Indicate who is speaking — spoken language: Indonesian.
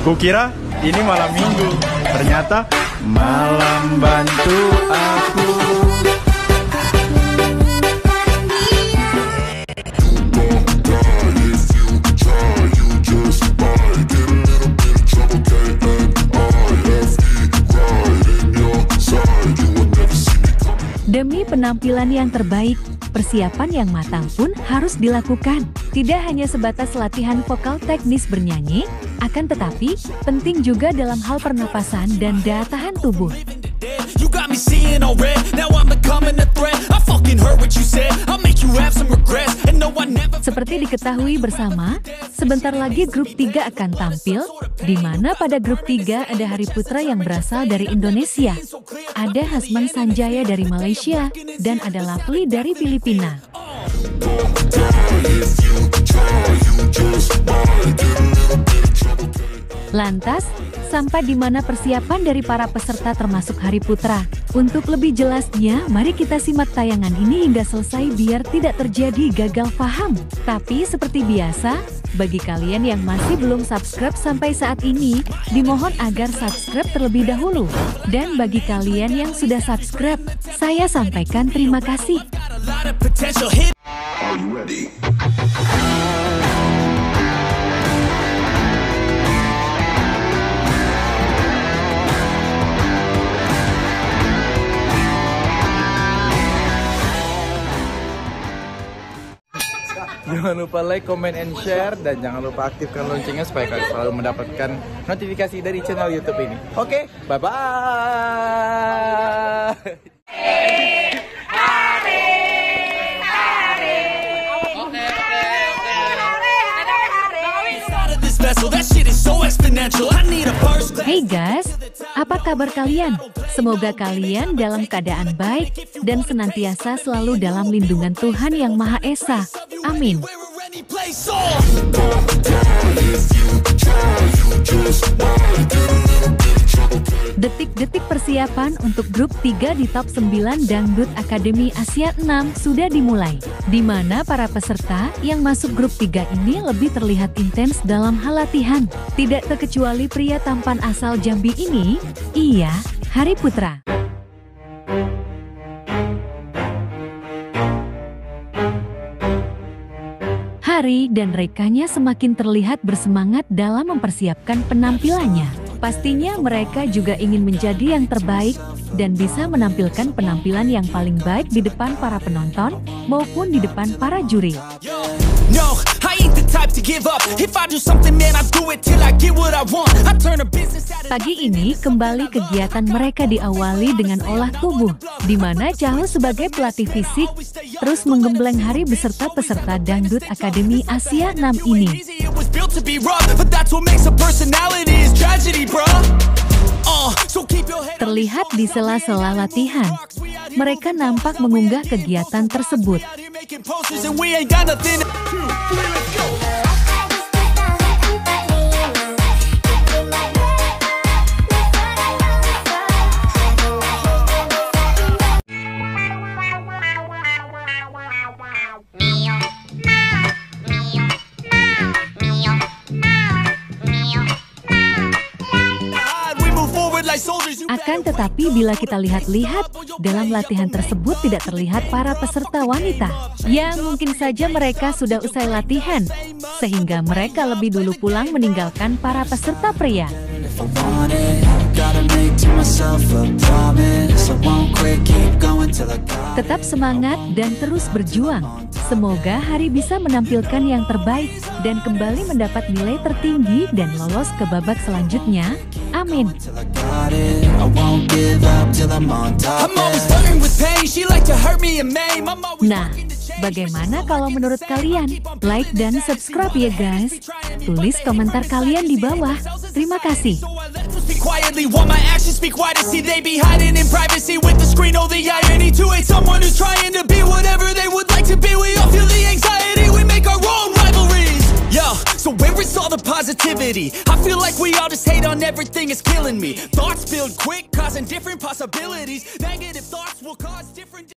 Speaker 1: Kukira ini malam minggu, ternyata malam bantu aku.
Speaker 2: Demi penampilan yang terbaik, persiapan yang matang pun harus dilakukan. Tidak hanya sebatas latihan vokal teknis bernyanyi, akan tetapi penting juga dalam hal pernapasan dan daya tahan tubuh. Seperti diketahui bersama, sebentar lagi grup 3 akan tampil, di mana pada grup 3 ada Hari Putra yang berasal dari Indonesia, ada Hasman Sanjaya dari Malaysia, dan ada Lovely dari Filipina. Lantas, sampai di mana persiapan dari para peserta termasuk Hari Putra? Untuk lebih jelasnya, mari kita simak tayangan ini hingga selesai biar tidak terjadi gagal paham. Tapi seperti biasa, bagi kalian yang masih belum subscribe sampai saat ini, dimohon agar subscribe terlebih dahulu. Dan bagi kalian yang sudah subscribe, saya sampaikan terima kasih.
Speaker 1: Jangan lupa like, comment, and share, dan jangan lupa aktifkan loncengnya supaya kalian selalu mendapatkan notifikasi dari channel YouTube ini. Oke, bye-bye.
Speaker 2: Hey guys, apa kabar kalian? Semoga kalian dalam keadaan baik dan senantiasa selalu dalam lindungan Tuhan Yang Maha Esa. Amin. Detik-detik persiapan untuk grup 3 di top 9 Dangdut Akademi Asia 6 sudah dimulai, di mana para peserta yang masuk grup 3 ini lebih terlihat intens dalam hal latihan. Tidak terkecuali pria tampan asal Jambi ini, iya, Hari Putra. Hari dan rekannya semakin terlihat bersemangat dalam mempersiapkan penampilannya. Pastinya mereka juga ingin menjadi yang terbaik dan bisa menampilkan penampilan yang paling baik di depan para penonton maupun di depan para juri. Pagi ini kembali kegiatan mereka diawali dengan olah tubuh, di mana Cahu sebagai pelatih fisik terus menggembleng Hari beserta peserta Dangdut Akademi Asia 6 ini. Terlihat di sela-sela latihan, mereka nampak mengunggah kegiatan tersebut. Akan tetapi bila kita lihat-lihat, dalam latihan tersebut tidak terlihat para peserta wanita. Ya mungkin saja mereka sudah usai latihan, sehingga mereka lebih dulu pulang meninggalkan para peserta pria. Tetap semangat dan terus berjuang. Semoga Hari bisa menampilkan yang terbaik dan kembali mendapat nilai tertinggi dan lolos ke babak selanjutnya. Amin. Nah, bagaimana kalau menurut kalian? Like dan subscribe ya guys. Tulis komentar kalian di bawah. Terima kasih. Quietly while my actions speak wider, see they be hiding in privacy with the screen. Oh, the irony to hate someone who's trying to be whatever they would like to be. We all feel the anxiety, we make our own rivalries. Yo, so where is all the positivity? I feel like we all just hate on everything, it's killing me. Thoughts build quick, causing different possibilities. Negative thoughts will cause different